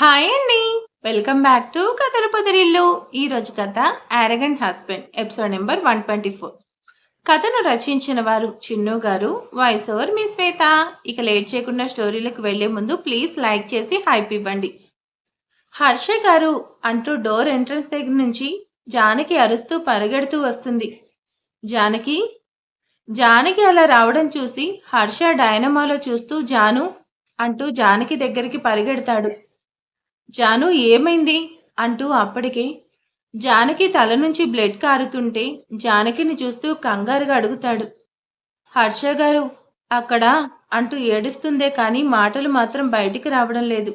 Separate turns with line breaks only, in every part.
Hi అండి. Welcome back to కథల పొదరిల్లు. ఈరోజు కథ యారగెంట్ హస్బెండ్ ఎపిసోడ్ నెంబర్ 124. కథను రచించిన వారు చిన్ను గారు, వాయిస్ ఓవర్ మీ శ్వేత. ఇక లేట్ చేయకుండా స్టోరీలకు వెళ్లే ముందు ప్లీజ్ లైక్ చేసి హైప్ ఇవ్వండి. హర్ష గారు అంటూ డోర్ ఎంట్రన్స్ దగ్గర నుంచి జానకి అరుస్తూ పరిగెడుతూ వస్తుంది. జానకి జానకి అలా రావడం చూసి హర్ష డైనమాలో చూస్తూ జాను అంటూ జానకి దగ్గరికి పరిగెడతాడు. జాను ఏమైంది అంటూ అప్పటికే జానకి తల నుంచి బ్లడ్ కారుతుంటే జానకిని చూస్తూ కంగారుగా అడుగుతాడు. హర్ష గారు అక్కడ అంటూ ఏడుస్తుందే కానీ మాటలు మాత్రం బయటికి రావడం లేదు.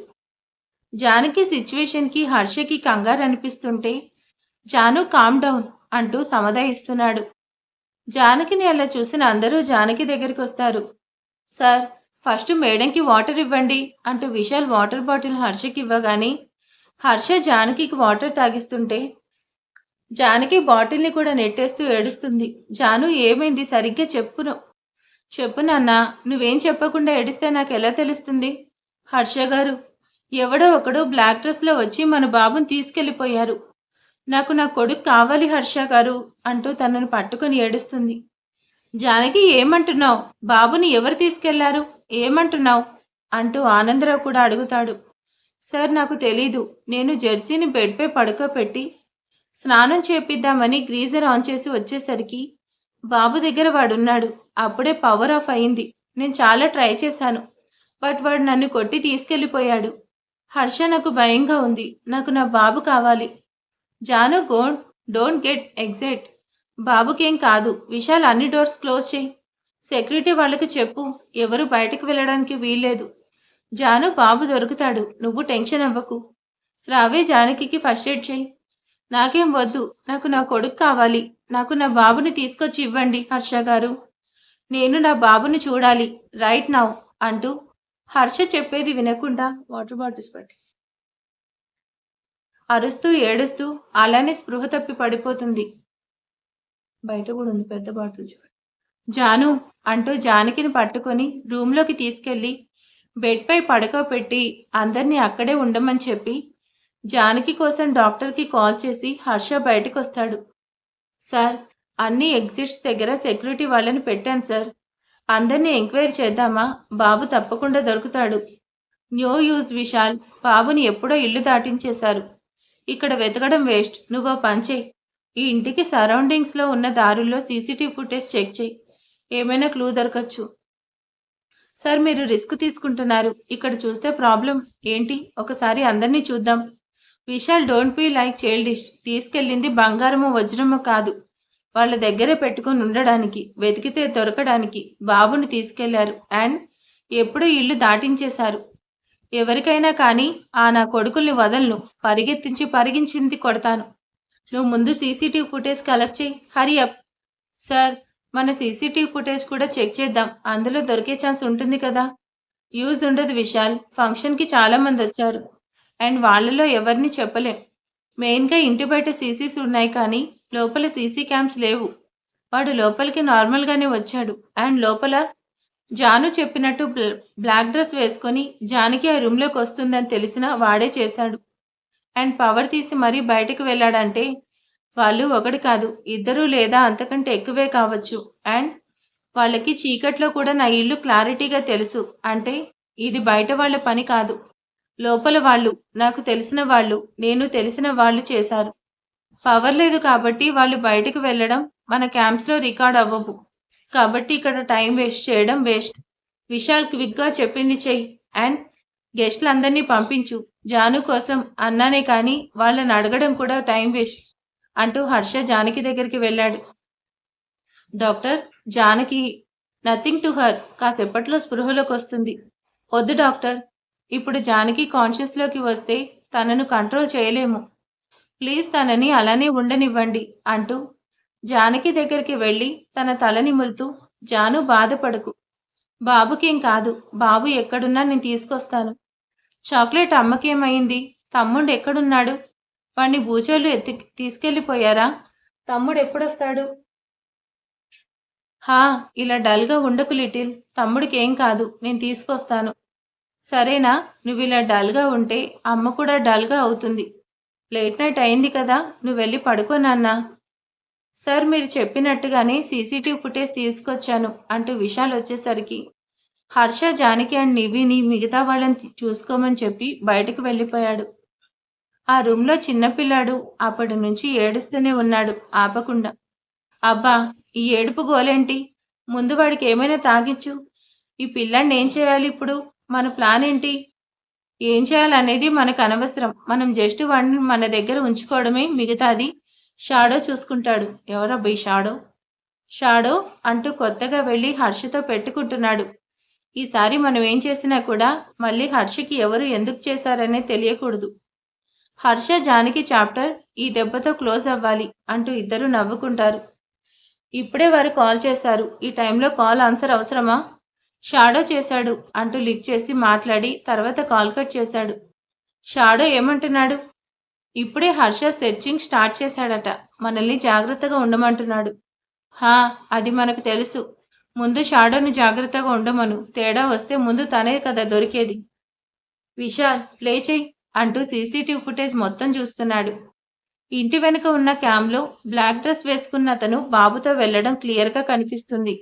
జానకి సిచ్యువేషన్కి హర్షకి కంగారు అనిపిస్తుంటే జాను కామ్ డౌన్ అంటూ సమాధాయిస్తున్నాడు. జానకిని అలా చూసిన అందరూ జానకి దగ్గరికి వస్తారు. సార్ ఫస్ట్ మేడంకి వాటర్ ఇవ్వండి అంటూ విశాల్ వాటర్ బాటిల్ హర్షకి ఇవ్వగానే హర్ష జానకికి వాటర్ తాగిస్తుంటే జానకి బాటిల్ని కూడా నెట్టేస్తూ ఏడుస్తుంది. జాను ఏమైంది సరిగ్గా చెప్పు నాన్న, నువ్వేం చెప్పకుండా ఏడిస్తే నాకు ఎలా తెలుస్తుంది? హర్ష గారు ఎవడో ఒకడు బ్లాక్ డ్రెస్లో వచ్చి మన బాబుని తీసుకెళ్లిపోయారు. నాకు నా కొడుకు కావాలి హర్ష గారు అంటూ తనను పట్టుకుని ఏడుస్తుంది. జానకి ఏమంటున్నావు? బాబుని ఎవరు తీసుకెళ్లారు? ఏమంటున్నావు అంటూ ఆనందరావు కూడా అడుగుతాడు. సార్ నాకు తెలీదు. నేను జెర్సీని బెడ్పై పడుకోపెట్టి స్నానం చేపిద్దామని గ్రీజర్ ఆన్ చేసి వచ్చేసరికి బాబు దగ్గర వాడున్నాడు. అప్పుడే పవర్ ఆఫ్ అయింది. నేను చాలా ట్రై చేశాను, బట్ వాడు నన్ను కొట్టి తీసుకెళ్లిపోయాడు. హర్ష నాకు భయంగా ఉంది. నాకు నా బాబు కావాలి. Jaanu don't get excite. బాబుకేం కాదు. విశాల్ అన్ని డోర్స్ క్లోజ్ చేయి. సెక్యూరిటీ వాళ్ళకి చెప్పు ఎవరు బయటకు వెళ్ళడానికి వీల్లేదు. జాను బాబు దొరుకుతాడు. నువ్వు టెన్షన్ అవ్వకు. శ్రావ్య జానకి ఫస్ట్ ఎయిడ్ చేయి. నాకేం వద్దు. నాకు నా కొడుకు కావాలి. నాకు నా బాబుని తీసుకొచ్చి ఇవ్వండి హర్ష గారు. నేను నా బాబుని చూడాలి రైట్ నౌ అంటూ హర్ష చెప్పేది వినకుండా వాటర్ బాటిల్స్ పట్టి అరుస్తూ ఏడుస్తూ అలానే స్పృహ తప్పి పడిపోతుంది. బయట కూడా ఉంది పెద్ద బాటిల్ చూడు. జాను అంటూ జానకిని పట్టుకొని రూమ్లోకి తీసుకెళ్లి బెడ్పై పడుకోబెట్టి అందరినీ అక్కడే ఉండమని చెప్పి జానకి కోసం డాక్టర్కి కాల్ చేసి హర్ష బయటకు వస్తాడు. సార్ అన్ని ఎగ్జిట్స్ దగ్గర సెక్యూరిటీ వాళ్ళని పెట్టాను సార్. అందరినీ ఎంక్వైరీ చేద్దామా? బాబు తప్పకుండా దొరుకుతాడు. New use Vishal. బాబుని ఎప్పుడో ఇల్లు దాటించేశారు. ఇక్కడ వెతకడం వేస్ట్. నువ్వు పంచేయి. ఈ ఇంటికి సరౌండింగ్స్లో ఉన్న దారుల్లో సీసీటీవీ ఫుటేజ్ చెక్ చేయి. ఏమైనా క్లూ దొరకచ్చు. సార్ మీరు రిస్క్ తీసుకుంటున్నారు. ఇక్కడ చూస్తే ప్రాబ్లం ఏంటి? ఒకసారి అందరినీ చూద్దాం. Vishal don't be like childish. తీసుకెళ్ళింది బంగారము వజ్రము కాదు. వాళ్ళ దగ్గరే పెట్టుకుని ఉండడానికి, వెతికితే దొరకడానికి బాబుని తీసుకెళ్లారు. అండ్ ఎప్పుడో ఇల్లు దాటించేశారు. ఎవరికైనా కానీ నా కొడుకుల్ని వదలను. పరిగించింది కొడతాను. నువ్వు ముందు సీసీటీవీ ఫుటేజ్ కలెక్ట్ చేయి. హరి అప్. సార్ మన సీసీటీవీ ఫుటేజ్ కూడా చెక్ చేద్దాం. అందులో దొరికే ఛాన్స్ ఉంటుంది కదా. యూజ్ ఉండదు విశాల్. ఫంక్షన్కి చాలా మంది వచ్చారు అండ్ వాళ్ళలో ఎవరిని చెప్పలేం. మెయిన్గా ఇంటి బయట సీసీస్ ఉన్నాయి కానీ లోపల సీసీ క్యామ్స్ లేవు. వాడు లోపలికి నార్మల్గానే వచ్చాడు అండ్ లోపల జాను చెప్పినట్టు బ్లాక్ డ్రెస్ వేసుకొని జానకి ఆ రూమ్లోకి వస్తుందని తెలిసినా వాడే చేశాడు. అండ్ పవర్ తీసి మరీ బయటకు వెళ్ళాడంటే వాళ్ళు ఒకటి కాదు, ఇద్దరు లేదా అంతకంటే ఎక్కువే కావచ్చు. అండ్ వాళ్ళకి చీకట్లో కూడా నా ఇల్లు క్లారిటీగా తెలుసు. అంటే ఇది బయట వాళ్ళ పని కాదు, లోపల వాళ్ళు, నాకు తెలిసిన వాళ్ళు, నేను తెలిసిన వాళ్ళు చేశారు. పవర్ లేదు కాబట్టి వాళ్ళు బయటకు వెళ్ళడం మన క్యాంప్స్లో రికార్డ్ అవ్వవు. కాబట్టి ఇక్కడ టైం వేస్ట్ చేయడం వేస్ట్. విశాల్ క్విక్గా చెప్పింది చెయ్యి అండ్ గెస్ట్లందరినీ పంపించు. జాను కోసం అన్నానే కానీ వాళ్ళని అడగడం కూడా టైం వేస్ట్ అంటూ హర్ష జానకి దగ్గరికి వెళ్ళాడు. Doctor Janaki nothing to her. కాసేపట్లో స్పృహలోకి వస్తుంది. వద్దు డాక్టర్, ఇప్పుడు జానకి కాన్షియస్లోకి వస్తే తనను కంట్రోల్ చేయలేము. ప్లీజ్ తనని అలానే ఉండనివ్వండి అంటూ జానకి దగ్గరికి వెళ్ళి తన తల నిమురుతూ, జాను బాధపడకు. బాబుకేం కాదు. బాబు ఎక్కడున్నా నేను తీసుకొస్తాను. చాక్లెట్ అమ్మకేమైంది? తమ్ముడు ఎక్కడున్నాడు? వాణ్ణి బూచోళ్ళు తీసుకెళ్ళిపోయారా? తమ్ముడు ఎప్పుడొస్తాడు? హా ఇలా డల్గా ఉండకు లిటిల్. తమ్ముడికి ఏం కాదు, నేను తీసుకొస్తాను. సరేనా? నువ్విలా డల్‌గా ఉంటే అమ్మ కూడా డల్‌గా అవుతుంది. లేట్ నైట్ అయింది కదా! నువ్వెళ్ళి పడుకో నాన్నా. సార్ మీరు చెప్పినట్టుగానే సీసీటీవీ ఫుటేజ్ తీసుకొచ్చాను అంటూ విశాల్ వచ్చేసరికి హర్ష, జానకి అండ్ నివిని మిగతా వాళ్ళని చూసుకోమని చెప్పి బయటకు వెళ్ళిపోయాడు. ఆ రూమ్‌లో చిన్నపిల్లాడు అప్పటి నుంచి ఏడుస్తూనే ఉన్నాడు ఆపకుండా. అబ్బా! ఈ ఏడుపు గోలేంటి? ముందు వాడికి ఏమైనా తాగిచ్చు. ఈ పిల్లాడిని ఏం చేయాలి ఇప్పుడు? మన ప్లాన్ ఏంటి? ఏం చేయాలనేది మనకనవసరం. మనం జస్ట్ వాడిని మన దగ్గర ఉంచుకోవడమే, మిగతాది షాడో చూసుకుంటాడు. ఎవరబ్బా ఈ షాడో? షాడో అంటూ కొత్తగా వెళ్ళి హర్షతో పెట్టుకుంటున్నాడు. ఈసారి మనం ఏం చేసినా కూడా మళ్ళీ హర్షకి ఎవరు ఎందుకు చేశారనే తెలియకూడదు. హర్ష, జానకి చాప్టర్ ఈ దెబ్బతో క్లోజ్ అవ్వాలి అంటూ ఇద్దరు నవ్వుకుంటారు. ఇప్పుడే వారు కాల్ చేశారు. ఈ టైంలో కాల్ ఆన్సర్ అవసరమా? షాడో చేశాడు అంటూ లిఫ్ట్ చేసి మాట్లాడి తర్వాత కాల్ కట్ చేశాడు. షాడో ఏమంటున్నాడు? ఇప్పుడే హర్ష సెర్చింగ్ స్టార్ట్ చేశాడట. మనల్ని జాగ్రత్తగా ఉండమంటున్నాడు. హా, అది మనకు తెలుసు. ముందు షాడోని జాగ్రత్తగా ఉండమను. తేడా వస్తే ముందు తనే కదా దొరికేది. విశాల్ ప్లే చెయ్యి అంటూ సీసీటీవీ ఫుటేజ్ మొత్తం చూస్తున్నాడు. ఇంటి వెనుక ఉన్న క్యామ్లో బ్లాక్ డ్రెస్ వేసుకున్న అతను బాబుతో వెళ్లడం క్లియర్గా కనిపిస్తుంది.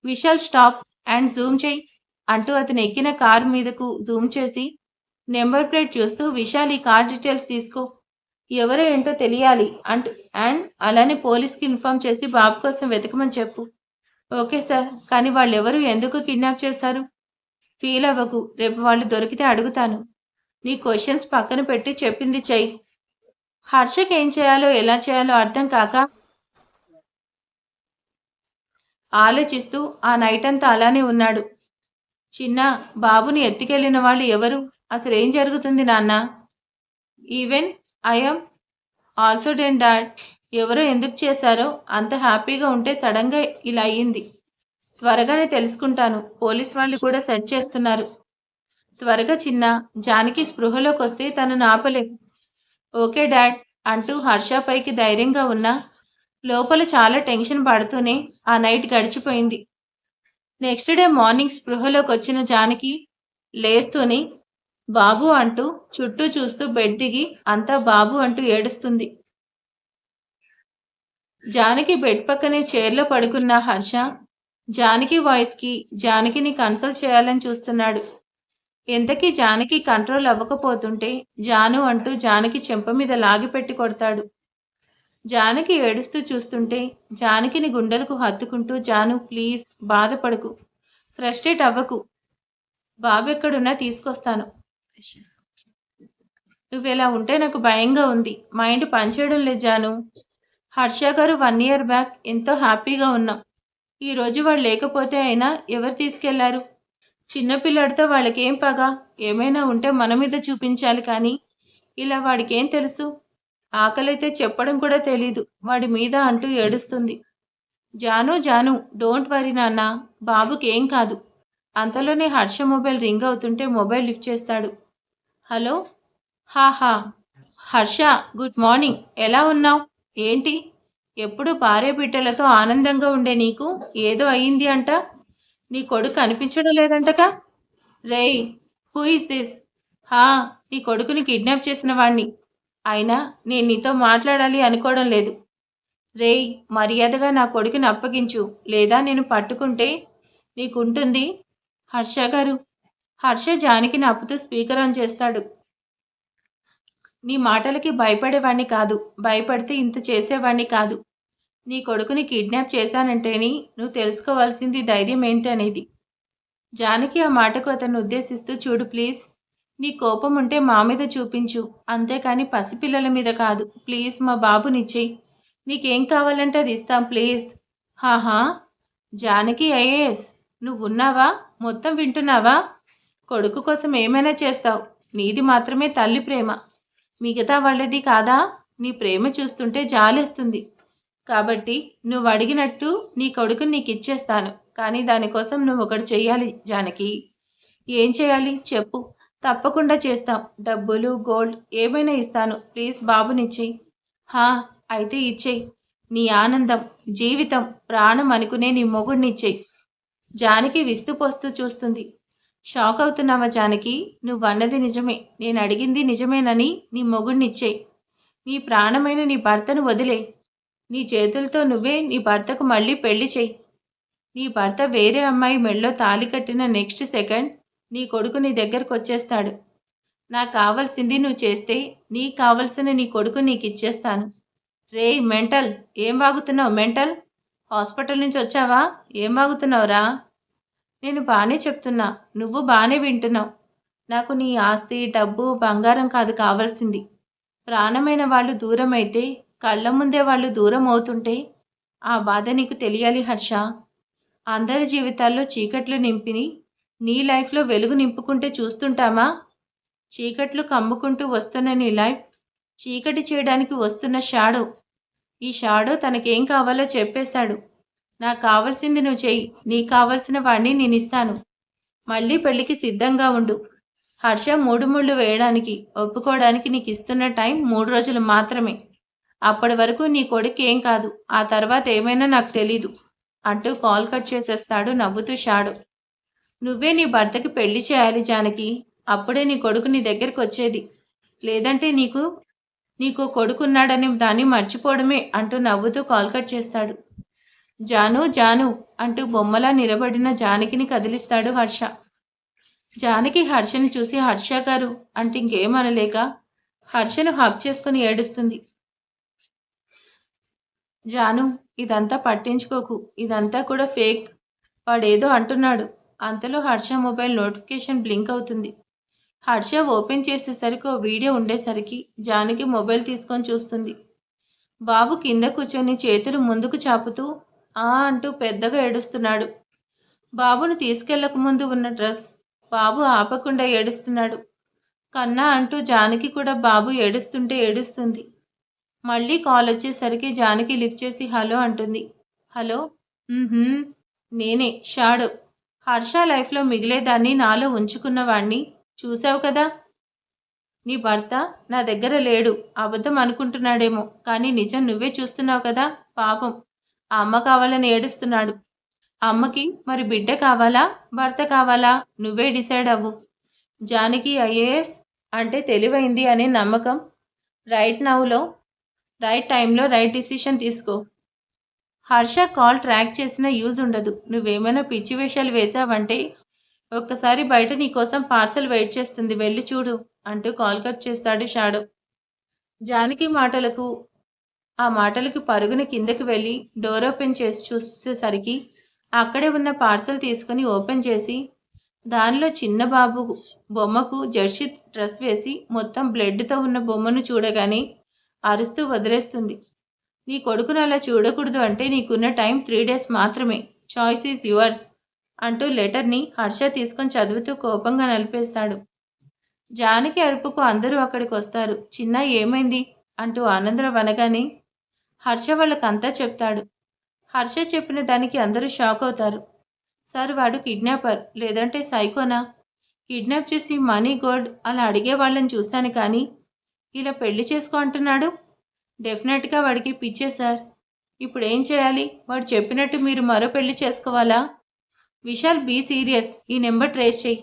విశాల్ స్టాప్ అండ్ జూమ్ చెయ్యి అంటూ అతను ఎక్కిన కార్ మీదకు జూమ్ చేసి నెంబర్ ప్లేట్ చూస్తూ విశాల్ ఈ కార్ డీటెయిల్స్ తీసుకో. ఎవరో ఏంటో తెలియాలి అండ్ అలానే పోలీస్కి ఇన్ఫార్మ్ చేసి బాబు కోసం వెతకమని చెప్పు. ఓకే సార్, కానీ వాళ్ళెవరు ఎందుకు కిడ్నాప్ చేశారు? ఫీల్ అవ్వకు, రేపు వాళ్ళు దొరికితే అడుగుతాను. నీ క్వశ్చన్స్ పక్కన పెట్టి చెప్పింది చెయ్యి. హర్షకి ఏం చేయాలో ఎలా చేయాలో అర్థం కాక ఆలోచిస్తూ ఆ నైట్ అంతా అలానే ఉన్నాడు. చిన్న, బాబుని ఎత్తుకెళ్లిన వాళ్ళు ఎవరు? అసలేం జరుగుతుంది నాన్న? Even I'm also den dad. ఎవరో ఎందుకు చేశారో అంత హ్యాపీగా ఉంటే సడన్గా ఇలా అయ్యింది. త్వరగానే తెలుసుకుంటాను. పోలీస్ వాళ్ళు కూడా సెర్చ్ చేస్తున్నారు. త్వరగా చిన్న, జానకి స్పృహలోకి వస్తే తనను ఆపలేం. ఓకే డాడ్ అంటూ హర్ష పైకి ధైర్యంగా ఉన్నా లోపల చాలా టెన్షన్ పడుతూనే ఆ నైట్ గడిచిపోయింది. నెక్స్ట్ డే మార్నింగ్ స్పృహలోకి వచ్చిన జానకి లేస్తూనే బాబు అంటూ చుట్టూ చూస్తూ బెడ్ దిగి అంతా బాబు అంటూ ఏడుస్తుంది. జానకి బెడ్ పక్కనే చైర్లో పడుకున్న హర్ష జానకి వాయిస్కి జానకిని కన్సల్ట్ చేయాలని చూస్తున్నాడు. ఎంతకీ జానకి కంట్రోల్ అవ్వకపోతుంటే జాను అంటూ జానకి చెంప మీద లాగిపెట్టి కొడతాడు. జానకి ఏడుస్తూ చూస్తుంటే జానకిని గుండెలకు హత్తుకుంటూ జాను ప్లీజ్ బాధపడకు, ఫ్రస్ట్రేట్ అవ్వకు, బాబెక్కడున్నా తీసుకొస్తాను. నువ్వెలా ఉంటే నాకు భయంగా ఉంది. మైండ్ పనిచేయడం లేదు జాను. హర్ష గారు 1 year బ్యాక్ ఎంతో హ్యాపీగా ఉన్నాం. ఈరోజు వాళ్ళు లేకపోతే అయినా ఎవరు తీసుకెళ్లారు? చిన్నపిల్లాడితో వాళ్ళకేం పగ? ఏమైనా ఉంటే మన మీద చూపించాలి కానీ ఇలా వాడికేం తెలుసు? ఆకలైతే చెప్పడం కూడా తెలీదు వాడి మీద అంటూ ఏడుస్తుంది. జాను జాను డోంట్ వరీ నాన్న, బాబుకి ఏం కాదు. అంతలోనే హర్ష మొబైల్ రింగ్ అవుతుంటే మొబైల్ లిఫ్ట్ చేస్తాడు. హలో. హా. Harsha, good morning. ఎలా ఉన్నావు? ఏంటి ఎప్పుడు భార్య బిడ్డలతో ఆనందంగా ఉండే నీకు ఏదో అయింది అంట. నీ కొడుకు కనిపించడం లేదంటగా. రేయ్, హూ ఇస్ దిస్? హా, నీ కొడుకుని కిడ్నాప్ చేసిన వాణ్ణి. అయినా నేను నీతో మాట్లాడాలి అనుకోవడం లేదు. రేయ్, మర్యాదగా నా కొడుకుని అప్పగించు, లేదా నేను పట్టుకుంటే నీకుంటుంది. హర్ష గారు. హర్ష జానకిని ఆపుతూ స్పీకర్ ఆన్ చేస్తాడు. నీ మాటలకి భయపడేవాణ్ణి కాదు, భయపడితే ఇంత చేసేవాణ్ణి కాదు. నీ కొడుకుని కిడ్నాప్ చేశానంటేని నువ్వు తెలుసుకోవాల్సింది ధైర్యం ఏంటి అనేది. జానకి ఆ మాటకు అతన్ని ఉద్దేశిస్తూ చూడు ప్లీజ్, నీ కోపం ఉంటే మా మీద చూపించు, అంతేకాని పసిపిల్లల మీద కాదు. ప్లీజ్ మా బాబునిచ్చేయి. నీకేం కావాలంటే అది ఇస్తాం ప్లీజ్. హాహా. జానకి ఐఏఎస్, నువ్వున్నావా? మొత్తం వింటున్నావా? కొడుకు కోసం ఏమైనా చేస్తావు. నీది మాత్రమే తల్లి ప్రేమ, మిగతా వాళ్ళది కాదా? నీ ప్రేమ చూస్తుంటే జాలేస్తుంది. కాబట్టి నువ్వు అడిగినట్టు నీ కొడుకుని నీకు ఇచ్చేస్తాను. కానీ దానికోసం నువ్వు ఒకటి చెయ్యాలి జానకి. ఏం చేయాలి చెప్పు, తప్పకుండా చేస్తాం. డబ్బులు, గోల్డ్ ఏమైనా ఇస్తాను. ప్లీజ్ బాబునిచ్చేయి. హా, అయితే ఇచ్చేయి. నీ ఆనందం, జీవితం, ప్రాణం అనుకునే నీ మొగుడినిచ్చేయి. జానకి విస్తుపోస్తూ చూస్తుంది. షాక్ అవుతున్నావా జానకి? నువ్వన్నది నిజమే. నేను అడిగింది నిజమేనని నీ మొగుడినిచ్చేయి. నీ ప్రాణమైన నీ భర్తను వదిలేయి. నీ చేతులతో నువ్వే నీ భర్తకు మళ్ళీ పెళ్లి చెయ్యి. నీ భర్త వేరే అమ్మాయి మెడలో తాళి కట్టిన నెక్స్ట్ సెకండ్ నీ కొడుకు నీ దగ్గరకొచ్చేస్తాడు. నాకు కావాల్సింది నువ్వు చేస్తే నీకు కావలసిన నీ కొడుకు నీకిచ్చేస్తాను. రేయ్ మెంటల్! ఏం వాగుతున్నావు మెంటల్? హాస్పిటల్ నుంచి వచ్చావా? ఏం వాగుతున్నావురా? నేను బానే చెప్తున్నా. నువ్వు బానే వింటున్నావు. నాకు నీ ఆస్తి, డబ్బు, బంగారం కాదు కావాల్సింది. ప్రాణమైన వాళ్ళు దూరమైతే, కళ్ళ ముందే వాళ్ళు దూరం అవుతుంటే ఆ బాధ నీకు తెలియాలి హర్ష. అందరి జీవితాల్లో చీకట్లు నింపిని నీ లైఫ్‌లో వెలుగు నింపుకుంటే చూస్తుంటామా? చీకట్లు కమ్ముకుంటూ వస్తున్న నీ లైఫ్ చీకటి చేయడానికి వస్తున్న షాడో. ఈ షాడో తనకేం కావాలో చెప్పేశాడు. నాకు కావాల్సింది నువ్వు చెయ్యి. నీకు కావలసిన వాడిని నేనిస్తాను. మళ్ళీ పెళ్లికి సిద్ధంగా ఉండు. హర్ష 3 ముళ్ళు వేయడానికి, ఒప్పుకోవడానికి నీకిస్తున్న టైం 3 రోజులు మాత్రమే. అప్పటి వరకు నీ కొడుక్కేం కాదు. ఆ తర్వాత ఏమైనా నాకు తెలీదు అంటూ కాల్ కట్ చేసేస్తాడు నవ్వుతూ షాడో. నువ్వే నీ భర్తకి పెళ్లి చేయాలి జానకి. అప్పుడే నీ కొడుకు నీ దగ్గరకొచ్చేది. లేదంటే నీకో కొడుకున్నాడనే దాన్ని మర్చిపోవడమే అంటూ నవ్వుతూ కాల్ కట్ చేస్తాడు. జాను జాను అంటూ బొమ్మలా నిలబడిన జానకిని కదిలిస్తాడు హర్ష. జానకి హర్షని చూసి హర్ష గారు అంటే ఇంకేమనలేక హర్షను హగ్ చేసుకుని ఏడుస్తుంది. జాను, ఇదంతా పట్టించుకోకు. ఇదంతా కూడా ఫేక్. వాడేదో అంటున్నాడు. అంతలో హర్ష మొబైల్ నోటిఫికేషన్ బ్లింక్ అవుతుంది. హర్ష ఓపెన్ చేసేసరికి ఓ వీడియో ఉండేసరికి జానకి మొబైల్ తీసుకొని చూస్తుంది. బాబు కింద కూర్చొని చేతులు ముందుకు చాపుతూ ఆ అంటూ పెద్దగా ఏడుస్తున్నాడు. బాబును తీసుకెళ్లక ముందు ఉన్న డ్రెస్ బాబు ఆపకుండా ఏడుస్తున్నాడు. కన్నా అంటూ జానకి కూడా బాబు ఏడుస్తుంటే ఏడుస్తుంది. మళ్ళీ కాల్ వచ్చేసరికి జానకి లిఫ్ట్ చేసి హలో అంటుంది. హలో. నేనే షాడో. హర్ష లైఫ్లో మిగిలేదాన్ని నాలో ఉంచుకున్నవాణ్ణి చూసావు కదా. నీ భర్త నా దగ్గర లేడు. అబద్ధం అనుకుంటున్నాడేమో కానీ నిజం నువ్వే చూస్తున్నావు కదా. పాపం ఆ అమ్మ కావాలని ఏడుస్తున్నాడు. అమ్మకి మరి బిడ్డ కావాలా భర్త కావాలా నువ్వే డిసైడ్ అవ్వు. జానకి ఐఏఎస్ అంటే తెలివైంది అనే నమ్మకం. రైట్ నౌలో రైట్ టైంలో రైట్ డిసిషన్ తీసుకో. హర్ష కాల్ ట్రాక్ చేసినా యూజ్ ఉండదు. నువ్వేమైనా పిచ్చి వేషాలు వేశావంటే ఒక్కసారి బయట నీకోసం పార్సల్ వెయిట్ చేస్తుంది, వెళ్ళి చూడు అంటూ కాల్ కట్ చేస్తాడు షాడో. జానకి ఆ మాటలకి పరుగున కిందకి వెళ్ళి డోర్ ఓపెన్ చేసి చూసేసరికి అక్కడే ఉన్న పార్సల్ తీసుకుని ఓపెన్ చేసి దానిలో చిన్న బాబు బొమ్మకు జెర్సీ డ్రెస్ వేసి మొత్తం బ్లడ్తో ఉన్న బొమ్మను చూడగానే అరుస్తూ వదిలేస్తుంది. నీ కొడుకును అలా చూడకూడదు అంటే నీకున్న టైం 3 days మాత్రమే. చాయిస్ ఈజ్ యువర్స్ అంటూ లెటర్ని హర్ష తీసుకొని చదువుతూ కోపంగా నలిపేస్తాడు. జానకి అరుపుకు అందరూ అక్కడికి వస్తారు. చిన్న ఏమైంది అంటూ ఆనందరావు అనగానే హర్ష వాళ్ళకంతా చెప్తాడు. హర్ష చెప్పిన దానికి అందరూ షాక్ అవుతారు. సార్ వాడు కిడ్నాపర్ లేదంటే సైకోనా? కిడ్నాప్ చేసి మనీ గోల్డ్ అలా అడిగే వాళ్ళని చూశాను కానీ ఇలా పెళ్లి చేసుకో అంటున్నాడు. డెఫినెట్గా వాడికి పిచ్చే సార్. ఇప్పుడు ఏం చేయాలి? వాడు చెప్పినట్టు మీరు మరో పెళ్లి చేసుకోవాలా? Vishal be serious. ఈ నెంబర్ ట్రేస్ చేయి.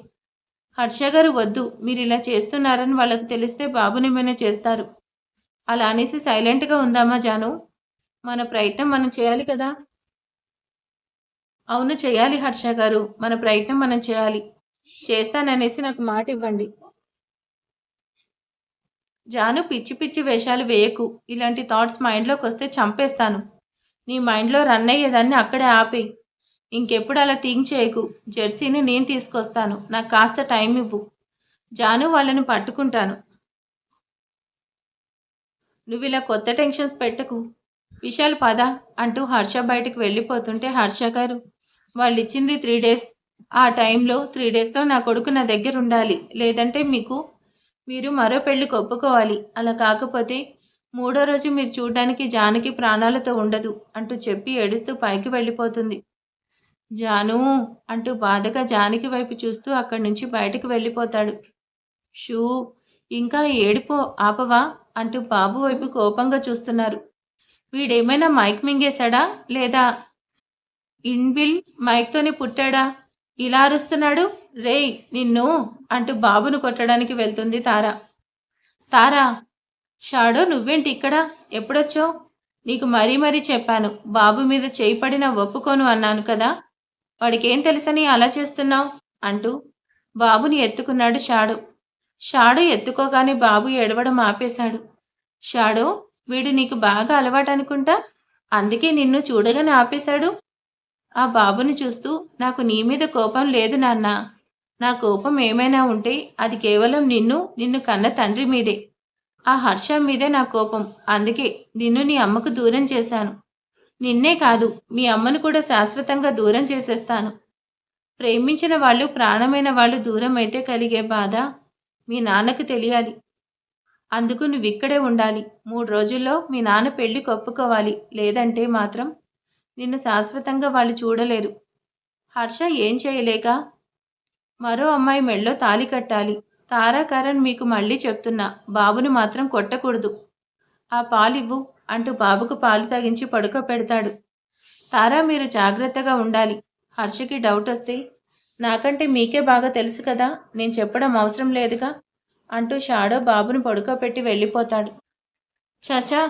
హర్ష గారు వద్దు. మీరు ఇలా చేస్తున్నారని వాళ్ళకు తెలిస్తే బాబునేమైనా చేస్తారు. అలా అనేసి సైలెంట్గా ఉందామా జాను? మన ప్రయత్నం మనం చేయాలి కదా. అవును చేయాలి హర్ష గారు. మన ప్రయత్నం మనం చేయాలి. చేస్తాననేసి నాకు మాట ఇవ్వండి. జాను పిచ్చి పిచ్చి వేషాలు వేయకు. ఇలాంటి థాట్స్ మైండ్లోకి వస్తే చంపేస్తాను. నీ మైండ్లో రన్ అయ్యేదాన్ని అక్కడే ఆపేయి. ఇంకెప్పుడు అలా థింక్ చేయకు. జెర్సీని నేను తీసుకొస్తాను. నాకు కాస్త టైం ఇవ్వు. జాను వాళ్ళని పట్టుకుంటాను. నువ్వు ఇలా కొత్త టెన్షన్స్ పెట్టకు. విశాల్ పద అంటూ హర్ష బయటకు వెళ్ళిపోతుంటే హర్ష గారు వాళ్ళు ఇచ్చింది 3 days. ఆ టైంలో 3 daysలో నా కొడుకు నా దగ్గర ఉండాలి. లేదంటే మీరు మరో పెళ్లికి ఒప్పుకోవాలి. అలా కాకపోతే 3వ రోజు మీరు చూడడానికి జానకి ప్రాణాలతో ఉండదు అంటూ చెప్పి ఏడుస్తూ పైకి వెళ్ళిపోతుంది. జాను అంటూ బాధగా జానకి వైపు చూస్తూ అక్కడి నుంచి బయటకు వెళ్ళిపోతాడు. షూ ఇంకా ఏడుపో ఆపవా అంటూ బాబు వైపు కోపంగా చూస్తున్నారు. వీడేమైనా మైక్ మింగేశాడా లేదా ఇన్బిల్ మైక్తోనే పుట్టాడా? ఇలా అరుస్తున్నాడు. రేయ్ నిన్ను అంటూ బాబును కొట్టడానికి వెళ్తుంది తార. తారా! షాడో నువ్వేంటి ఇక్కడ? ఎప్పుడొచ్చావు? నీకు మరీ మరీ చెప్పాను. బాబు మీద చేయి పడినా ఒప్పుకోను అన్నాను కదా! వాడికేం తెలుసని అలా చేస్తున్నావు? అంటూ బాబుని ఎత్తుకున్నాడు షాడో. షాడో ఎత్తుకోగానే బాబు ఏడవడం ఆపేశాడు. షాడో, వీడు నీకు బాగా అలవాటనుకుంటా. అందుకే నిన్ను చూడగానే ఆపేశాడు. ఆ బాబుని చూస్తూ నాకు నీ మీద కోపం లేదు నాన్నా. నా కోపం ఏమైనా ఉంటే అది కేవలం నిన్ను కన్న తండ్రి మీదే. ఆ హర్ష మీదే నా కోపం. అందుకే నిన్ను నీ అమ్మకు దూరం చేశాను. నిన్నే కాదు, మీ అమ్మను కూడా శాశ్వతంగా దూరం చేసేస్తాను. ప్రేమించిన వాళ్ళు, ప్రాణమైన వాళ్ళు దూరమైతే కలిగే బాధ మీ నాన్నకు తెలియాలి. అందుకు నువ్విక్కడే ఉండాలి. 3 రోజుల్లో మీ నాన్న పెళ్లికి ఒప్పుకోవాలి. లేదంటే మాత్రం నిన్ను శాశ్వతంగా వాళ్ళు చూడలేరు. హర్ష ఏం చేయలేక మరో అమ్మాయి మెడలో తాళి కట్టాలి. తారా, కరణ్ మీకు మళ్ళీ చెప్తున్నా, బాబుని మాత్రం కొట్టకూడదు. ఆ పాలివ్వు అంటూ బాబుకు పాలు తాగించి పడుకోపెడతాడు. తారా, మీరు జాగ్రత్తగా ఉండాలి. హర్షకి డౌట్ వస్తే నాకంటే మీకే బాగా తెలుసు కదా, నేను చెప్పడం అవసరం లేదుగా అంటూ షాడో బాబును పడుకోపెట్టి వెళ్ళిపోతాడు. చాచా,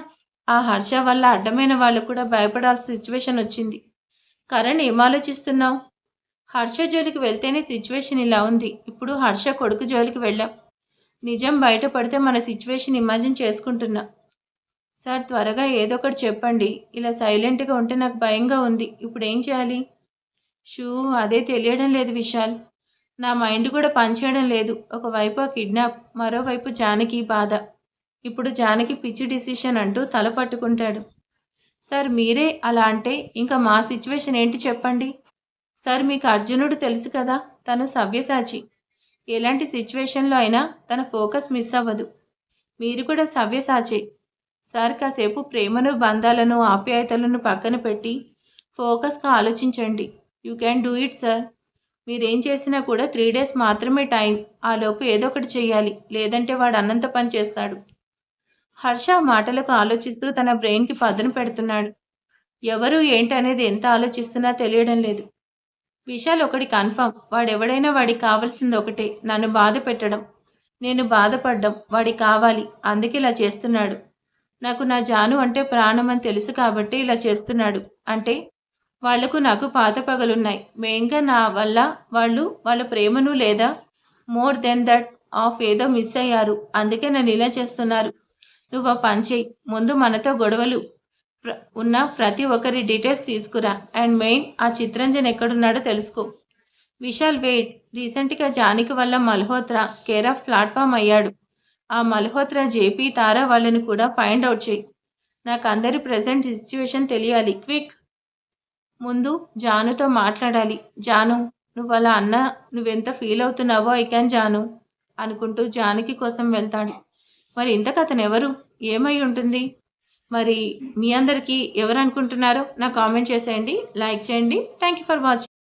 ఆ హర్ష వల్ల అడ్డమైన వాళ్ళు కూడా భయపడాల్సిన సిచ్యువేషన్ వచ్చింది. కరణ్, ఏం ఆలోచిస్తున్నావు? హర్ష జోలికి వెళ్తేనే సిచ్యువేషన్ ఇలా ఉంది. ఇప్పుడు హర్ష కొడుకు జోలికి వెళ్ళాం. నిజం బయటపడితే మన సిచ్యువేషన్ ఇమాజిన్ చేసుకుంటున్నా. సార్, త్వరగా ఏదో ఒకటి చెప్పండి. ఇలా సైలెంట్గా ఉంటే నాకు భయంగా ఉంది. ఇప్పుడు ఏం చేయాలి? షూ, అదే తెలియడం లేదు విశాల్. నా మైండ్ కూడా పనిచేయడం లేదు. ఒకవైపు ఆ కిడ్నాప్, మరోవైపు జానకి బాధ. ఇప్పుడు జానకి పిచ్చి డిసిషన్ అంటూ తల పట్టుకుంటాడు. సార్, మీరే అలా అంటే ఇంకా మా సిచ్యువేషన్ ఏంటి చెప్పండి. సార్, మీకు అర్జునుడు తెలుసు కదా, తను సవ్యసాచి. ఎలాంటి సిచ్యువేషన్లో అయినా తన ఫోకస్ మిస్ అవ్వదు. మీరు కూడా సవ్యసాచే. సార్, కాసేపు ప్రేమను, బంధాలను, ఆప్యాయతలను పక్కన పెట్టి ఫోకస్గా ఆలోచించండి. You can do it sir. మీరేం చేసినా కూడా 3 డేస్ మాత్రమే టైం. ఆలోపు ఏదో ఒకటి చెయ్యాలి. లేదంటే వాడు అన్నంత పని చేస్తాడు. హర్ష మాటలకు ఆలోచిస్తూ తన బ్రెయిన్కి పదును పెడుతున్నాడు. ఎవరు ఏంటి అనేది ఎంత ఆలోచిస్తున్నా తెలియడం లేదు. విశాల్ ఒకటి కన్ఫర్మ్, వాడెవడైనా వాడికి కావాల్సింది ఒకటే, నన్ను బాధ పెట్టడం. నేను బాధపడ్డం వాడికి కావాలి. అందుకే ఇలా చేస్తున్నాడు. నాకు నా జాను అంటే ప్రాణం అని తెలుసు కాబట్టి ఇలా చేస్తున్నాడు. అంటే వాళ్లకు నాకు పాత పగలున్నాయి. మెయిన్గా నా వల్ల వాళ్ళు వాళ్ళ ప్రేమను లేదా మోర్ దెన్ దట్ ఆఫ్ ఏదో మిస్ అయ్యారు. అందుకే నన్ను ఇలా చేస్తున్నారు. నువ్వు ఆ పని చెయ్యి. ముందు మనతో గొడవలు ఉన్న ప్రతి ఒక్కరి డీటెయిల్స్ తీసుకురా. అండ్ మెయిన్, ఆ చిత్రంజన్ ఎక్కడున్నాడో తెలుసుకో. విశాల్, వెయిట్. రీసెంట్గా జానకి వల్ల మల్హోత్రా కేర్ ఆఫ్ ప్లాట్ఫామ్ అయ్యాడు. ఆ మల్హోత్రా, జేపీ, తారా వాళ్ళని కూడా ఫైండ్ అవుట్ చేయి. నాకు అందరి ప్రెసెంట్ సిచ్యువేషన్ తెలియాలి. క్విక్. ముందు జానుతో మాట్లాడాలి. జాను, నువ్వు అలా అన్నా నువ్వెంత ఫీల్ అవుతున్నావో ఐ క్యాన్ జాను అనుకుంటూ జానకి కోసం వెళ్తాడు. మరి ఇంతకు అతను ఎవరు? ఏమై ఉంటుంది? మరి మీ అందరికీ ఎవరు అనుకుంటున్నారో నాకు కామెంట్ చేసేయండి, లైక్ చేయండి. Thank you for watching.